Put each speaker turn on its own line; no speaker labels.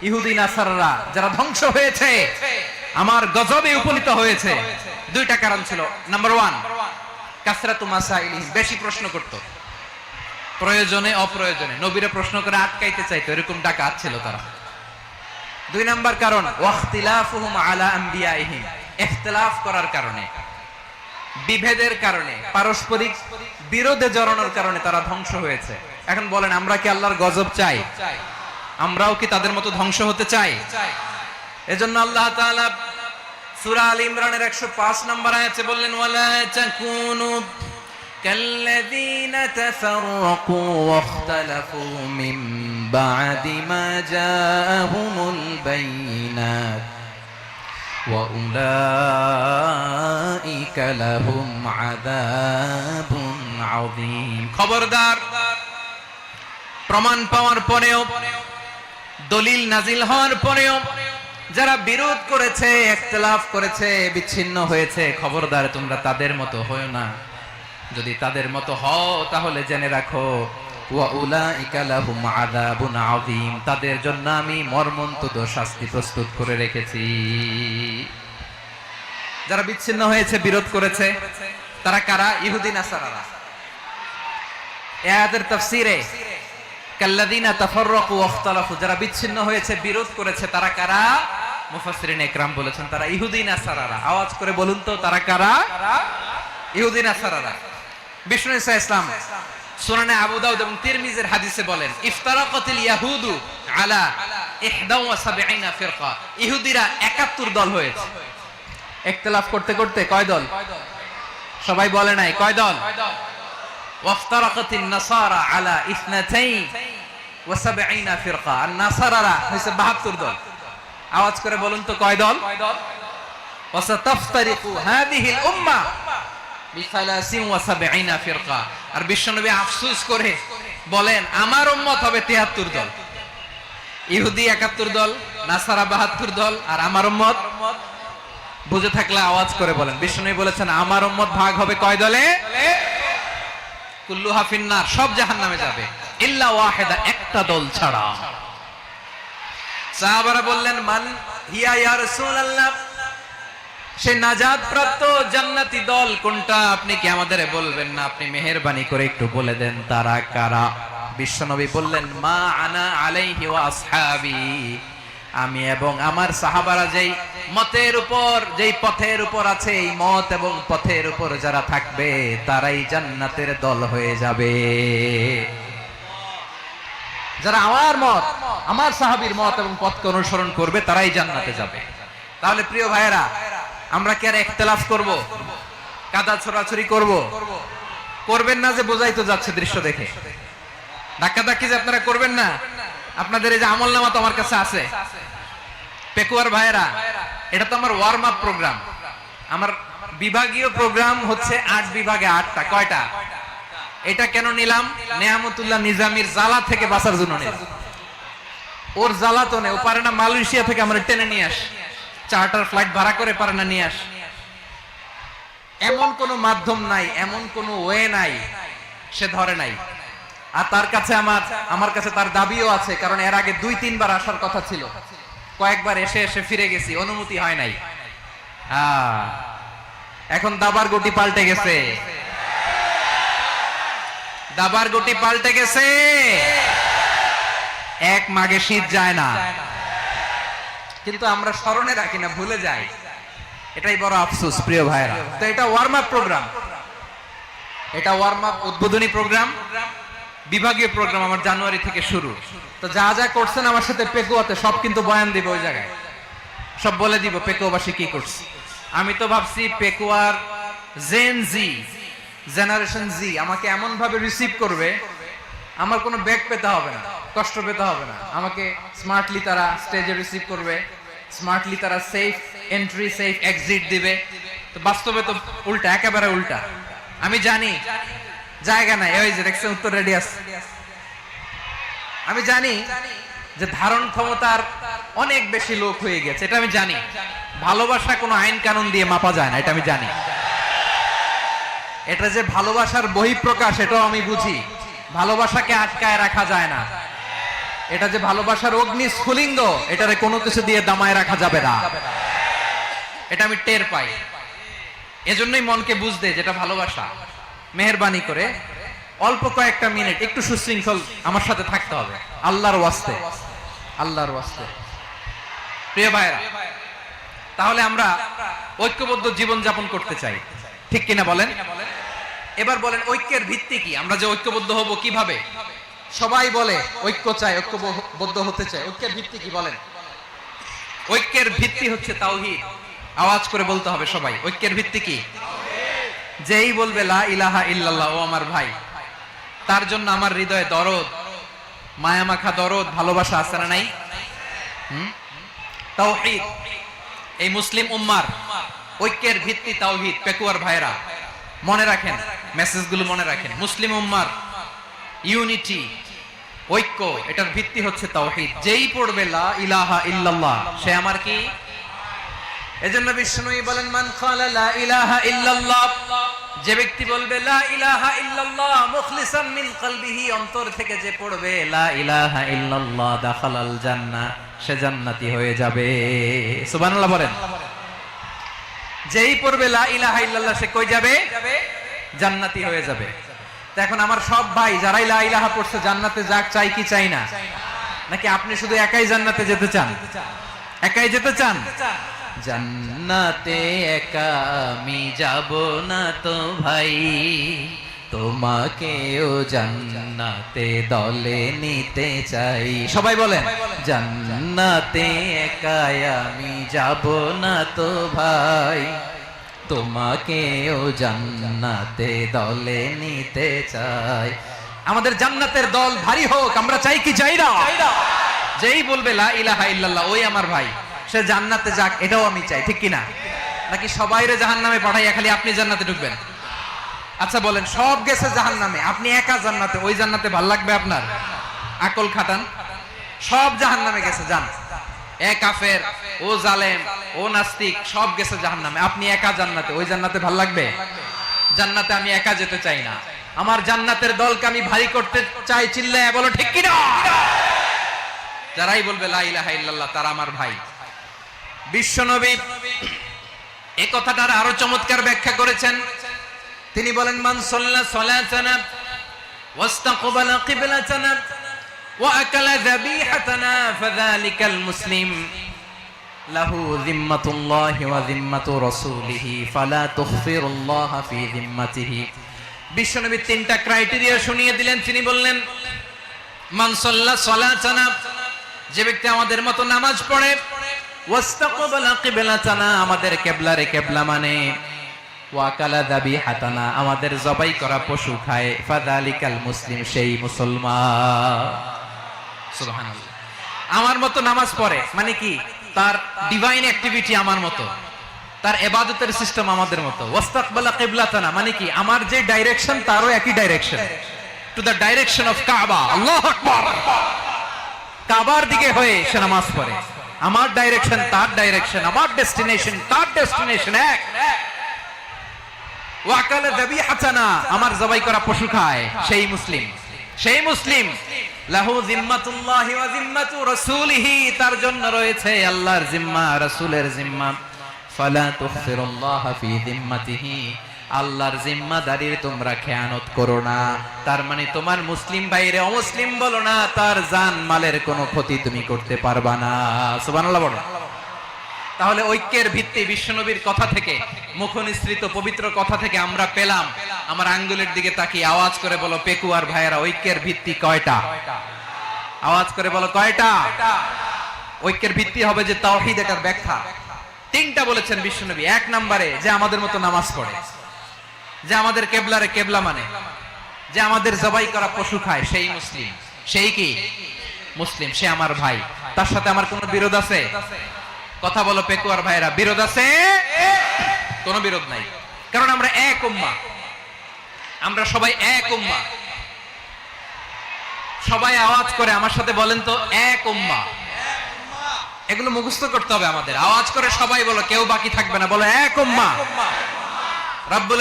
ইহুদি নাসারারা যারা ধ্বংস হয়েছে, আমার গজবে উপনীত হয়েছে, দুইটা কারণ ছিল। নাম্বার 1, কাসরাতু মাসাইলিহিম, বেশি প্রশ্ন করত, প্রয়োজনে অপ্রয়োজনে নবীরা প্রশ্ন করে আটকাইতে চাইতো, এরকম ডাকাত ছিল তারা। 2 নাম্বার কারণ ওয়াখতিলাফুহুম আলা আম্বিয়াইহিম, ইখতিলাফ করার কারণে, বিভেদের কারণে, পারস্পরিক বিরোধে জড়ানোর কারণে তারা ধ্বংস হয়েছে। এখন বলেন, আমরা কি আল্লাহর গজব চাই? আমরাও কি তাদের মতো ধ্বংস হতে চাই? এজন্য আল্লাহ তাআলা সূরা আল ইমরানের 105 নম্বর আয়াতে বললেন, ওয়ালা তাকুনু কাল্লাযীনা তাফাররাকু ওয়াখতালাফু মিন বা'দি মা জাআহুমুল বাইয়িনাত ওয়া উলাইকা লাহুম আযাবুন আযীম। খবরদার, প্রমাণ পাওয়ার পরেও, দলিল নাজিল হওয়ার পরেও যারা বিরোধ করেছে, ইখতিলাফ করেছে, বিচ্ছিন্ন হয়েছে, খবরদার তোমরা তাদের মতো হয়ো না। যদি তাদের মতো হও তাহলে জেনে রাখো, ওয়া উলাইকা লাহুম আযাবুন আযীম, তাদের জন্য আমি মর্মন্তুদ শাস্তি প্রস্তুত করে রেখেছি। যারা বিচ্ছিন্ন হয়েছে, বিরোধ করেছে, তারা কারা? ইহুদি নাসারারা। এই আয়াতের তাফসীরে কাল্লাযীনা তাফাররাকু ওয়াখতালাফু, যারা বিচ্ছিন্ন হয়েছে, বিরোধ করেছে, তারা কারা? মুফাসসিরিন ইকরাম বলেছেন তারা ইহুদি নাসারারা। আওয়াজ করে বলুন তো, তারা কারা? ইহুদি নাসারারা। বিষ্ণু ঈসা ইসলাম সুনানে আবু দাউদ এবং তিরমিজির হাদিসে বলেন, ইফতারাকাতিল ইয়াহুদু আলা 71 ফিরকা, ইহুদিরা 71 দল হয়েছে। ইখতিলাফ করতে করতে কয় দল? সবাই বলে নাই, কয় দল? ওয়াফতারাকাতিন নাসারা আলা 72 ফিরকা, আর নাসারারা হইছে 72 দল। আওয়াজ করে বলুন তো, কয় দল? ওয়াসাতাফতারিকু হাদিহিল উম্মাহ বি73 ফিরকা। আর বিশ্বনবী আফসোস করে বলেন, আমার উম্মত হবে 73 দল। ইহুদি 71 দল, নাসারা 72 দল, আর আমার উম্মত, বুঝে থাকলে আওয়াজ করে বলেন। বিশ্বনবী বলেছেন, আমার উম্মত ভাগ হবে কয় দলে? কুল্লুহা ফিন্নার, সব জাহান্নামে যাবে, ইল্লা ওয়াহিদা, একটা দল ছাড়া। সাহাবারা বললেন, মান হিয়া ইয়া রাসূলুল্লাহ, সে নাজাত প্রাপ্ত জান্নাতি দল কোনটা? আপনি কি আমাদের বলবেন না? আপনি মেহেরবানি করে একটু বলে দেন তারা কারা। বিশ্বনবী বললেন, মা আনা আলাইহি ওয়া আসহাবি, আমি এবং আমার সাহাবারা যেই মতের উপর, যেই পথের উপর আছে, এই মত এবং পথের উপর যারা থাকবে তারাই জান্নাতের দল হয়ে যাবে। যারা আমার মত, আমার সাহাবীর মত এবং পথকে অনুসরণ করবে তারাই জান্নাতে যাবে। তাহলে প্রিয় ভাইয়েরা, আমরা কি আর ইখতিলাফ করব? কাদা ছোড়াছুরি করব? করবেন না যে বোঝাই তো যাচ্ছে দৃশ্য দেখে। ধাক্কাধাক্কি যে আপনারা করবেন না। আপনাদের এই যে আমলনামা তো আমার কাছে আছে। পেকুয়ার ভাইয়েরা, এটা তো আমার ওয়ার্ম আপ প্রোগ্রাম। আমার বিভাগীয় প্রোগ্রাম হচ্ছে 8 বিভাগে 8টা। কয়টা? এটা কেন নিলাম? নেয়ামতুল্লাহ নিজামীর জ্বালা থেকে বাঁচার জন্য নিলাম। ওর জ্বালা তো নেই, ও পারে না মালয়েশিয়া থেকে আমরা টেনে নিয়ে আস, চার্টার ফ্লাইট ভাড়া করে পারে না নিয়ে আস। এমন কোন মাধ্যম নাই, এমন কোন ওয়ে নাই, সে ধরে নাই। আর তার কাছে আমার কাছে তার দাবিও আছে, কারণ এর আগে 2-3 বার আসার কথা ছিল। কয়েকবার এসে এসে ফিরে গেছি, অনুমতি হয় নাই। এখন দাবার গুটি পাল্টে গেছে, দাবার গুটি পাল্টে গেছে। এক মাঘে শীত যায় না, কিন্তু আমরা স্মরণে রাখি না, ভুলে যাই। এটাই বড় আফসোস প্রিয় ভাইরা। তো এটা ওয়ার্ম আপ প্রোগ্রাম, এটা ওয়ার্ম আপ উদ্বোধনী প্রোগ্রাম, বিভাগীয় প্রোগ্রাম আমার জানুয়ারি থেকে শুরু। তো যা যা করছেন আমার সাথে পেকুয়াতে সব কিন্তু বয়ান দিব, ওই জায়গায় সব বলে দিব পেকুয়াবাসী কি করছে। আমি তো ভাবছি পেকুয়ার জেন জি, জেনারেশন জি আমাকে এমন ভাবে রিসিভ করবে, আমার কোনো ব্যাক পেতে হবে না, কষ্ট পেতে হবে না। আমাকে স্মার্টলি তারা স্টেজে রিসিভ করবে, স্মার্টলি তারা সেফ এন্ট্রি, সেফ এক্সিট দিবে। তো বাস্তবে তো উল্টা, একেবারে উল্টা। আমি জানি জায়গা নাই, ওই যে দেখছেন উত্তর রেডি আছে। আমি জানি যে ধারণ ক্ষমতার অনেক বেশি লোক হয়ে গেছে, এটা আমি জানি। ভালোবাসা কোনো আইন কানুন দিয়ে মাপা যায় না, এটা আমি জানি। এটা যে ভালোবাসার বহিঃপ্রকাশ, এটাও আমি বুঝি। ভালোবাসাকে আটকায় রাখা যায় না। এটা যে ভালোবাসার অগ্নি স্ফুলিঙ্গ, এটারে কোনো কিছু দিয়ে দামায় রাখা যাবে না। এটা আমি টের পাই, এজন্যই মনকে বুঝতে যেটা ভালোবাসা। মেহেরবানি করে অল্প কয়েকটা মিনিট একটু সুশৃঙ্খল আমার সাথে থাকতে হবে, আল্লাহর ওয়াস্তে, আল্লাহর ওয়াস্তে। প্রিয় ভাইরা, তাহলে আমরা ঐক্যবদ্ধ জীবন যাপন করতে চাই, ঠিক কিনা বলেন? এবার বলেন ঐক্যের ভিত্তি কি? আমরা যে ঐক্যবদ্ধ হব কিভাবে? সবাই বলে ঐক্য চাই, ঐক্যবদ্ধ হতে চাই। ঐক্যের ভিত্তি কি বলেন? ঐক্যের ভিত্তি হচ্ছে তাওহীদ। আওয়াজ করে বলতে হবে সবাই, ঐক্যের ভিত্তি কি? যেই বলবে লা ইলাহা ইল্লাল্লাহ, ও আমার ভাই, তার জন্য আমার হৃদয়ে দরদ, মায়ামাখা দরদ, ভালোবাসা আছে না নাই? তাওহীদ। এই মুসলিম উম্মার ঐক্যের ভিত্তি তাওহীদ। পেকুয়ার ভাইরা মনে রাখেন, মেসেজগুলো মনে রাখেন। মুসলিম উম্মার ইউনিটি, ঐক্য, এটার ভিত্তি হচ্ছে তাওহীদ। যেই পড়বে লা ইলাহা ইল্লাল্লাহ, সে আমার কি? এজন্য বিষ্ণুই বলেন, মান ক্বালা লা ইলাহা ইল্লাল্লাহ, যে ব্যক্তি বলবে লা ইলাহা ইল্লাল্লাহ মুখলিসাম মিন কলবিহি, অন্তর থেকে যে পড়বে লা ইলাহা ইল্লাল্লাহ, দাখালাল জান্নাহ, সে জান্নাতি হয়ে যাবে। সুবহানাল্লাহ বলেন। যেই পড়বে লা ইলাহা ইল্লাল্লাহ, সে কই যাবে? জান্নাতি হয়ে যাবে। তো এখন আমার সব ভাই যারাই লা ইলাহা পড়ছে জান্নাতে যাক, চাই কি চাই না? নাকি আপনি শুধু একাই জান্নাতে যেতে চান? একাই যেতে চান? জান্নাতে একা আমি যাব না তো ভাই, তোমাকেও জান্নাতে দলে নিতে চাই। সবাই বলেন, জান্নাতে একা আমি যাব না তো ভাই, তোমাকেও জান্নাতে দলে নিতে চাই। আমাদের জান্নাতের দল ভারী হোক, আমরা চাই কি চাই না? যেই বলবে লা ইলাহা ইল্লাল্লাহ, ওই আমার ভাই, সে জান্নাতে যাক, এটাও আমি চাই, ঠিক কিনা? নাকি সবাইরে জাহান্নামে পাঠাইয়া খালি আপনি জান্নাতে ঢুকবেন? আচ্ছা বলেন, সব গেছে জাহান্নামে, আপনি একা জান্নাতে, ওই জান্নাতে ভাল লাগবে আপনার? আকল খাটান। সব জাহান্নামে গেছে, যান। এ কাফের, ও জালেম, ও নাস্তিক, সব গেছে জাহান্নামে, আপনি একা জান্নাতে, ওই জান্নাতে ভাল লাগবে? জান্নাতে আমি একা যেতে চাই না, আমার জান্নাতের দলকে আমি ভারী করতে চাই। চিল্লায় বলো ঠিক কিনা? যারাই বলবে লা ইলাহা ইল্লাল্লাহ, তারা আমার ভাই। বিশ্বনবী এই কথাটার আরো চমৎকার ব্যাখ্যা করেছেন। তিনি বলেন, মান সাল্লা সালাতানা ওয়াস্তাকবালা কিবলাতানা ওয়া আকালা যাবিহাতানা ফাযালিকাল মুসলিম লাহু যিম্মাতুল্লাহি ওয়া যিম্মাতু রাসূলিহি ফালা তুখফিরুল্লাহা ফি যিম্মাতিহি। বিশ্বনবী তিনটা ক্রাইটেরিয়া শুনিয়ে দিলেন। তিনি বললেন, মান সাল্লা সালাতানা, যে ব্যক্তি আমাদের মতো নামাজ পড়ে, ওয়াস্তাকবালা কিবলাতানা, আমাদের কিবলারে কিবলা মানে, ওয়া আকালা যাবিহাতানা, আমাদের জবাই করা পশু খায়, ফাযালিকাল মুসলিম, সেই মুসলমান। সুবহানাল্লাহ। আমার মতো নামাজ পড়ে মানে কি? তার ডিভাইন অ্যাক্টিভিটি আমার মতো, তার ইবাদতের সিস্টেম আমাদের মতো। ওয়াস্তাকবালা কিবলাতানা মানে কি? আমার যে ডাইরেকশন, তারও একই direction, to the direction of কাবা। আল্লাহু আকবার। কাবার দিকে হয়ে সে নামাজ পড়ে। আমার ডাইরেকশন, তার ডাইরেকশন, আমার ডেস্টিনেশন, তার ডেস্টিনেশন এক। ওয়া আকালা যাবিহাতানা, আমার জবাই করা পশু খায়, সেই মুসলিম, সেই মুসলিম। লাহু যিম্মাতুল্লাহি ওয়া যিম্মাতু রাসূলিহি, তার জন্য রয়েছে আল্লাহর জিম্মা, রাসূলের জিম্মা। ফালা তুখফিরুল্লাহা ফি যিম্মাতিহি, আল্লাহর জিম্মাদারির তোমরা খেয়ানত করো না। তার মানে তোমার মুসলিম ভাইরে অমুসলিম বলো না, তার জান মালের কোনো ক্ষতি তুমি করতে পারবা না। সুবহানাল্লাহ বলো। তাহলে ঐক্যের ভিত্তি বিশ্বনবীর কথা থেকে, মুখনিসৃত পবিত্র কথা থেকে আমরা পেলাম। আমার আঙ্গুলের দিকে তাকিয়ে আওয়াজ করে বলো, পেকুয়ার ভাইয়েরা, ঐক্যের ভিত্তি কয়টা? আওয়াজ করে বলো, কয়টা? ঐক্যের ভিত্তি হবে যে তাওহীদ, এটার ব্যাখ্যা তিনটা বলেছেন বিশ্বনবী। এক নম্বরে, যে আমাদের মতো নামাজ পড়ে, যে আমাদের কেবলারে কেবলা মানে, যে আমাদের জবাই করা পশু খায়, সেই মুসলিম। সেই কি? মুসলিম, সে আমার ভাই। তার সাথে আমার কোনো বিরোধ আছে? কথা বলো পেকুয়ার ভাইরা, বিরোধ আছে? কোনো বিরোধ নাই, কারণ আমরা এক উম্মাহ, আমরা সবাই এক উম্মাহ। সবাই আওয়াজ করে আমার সাথে বলেন তো, এক উম্মাহ। এগুলো মুখস্থ করতে হবে আমাদের। আওয়াজ করে সবাই বলো, কেউ বাকি থাকবে না, বলো এক উম্মাহ। রব্বুল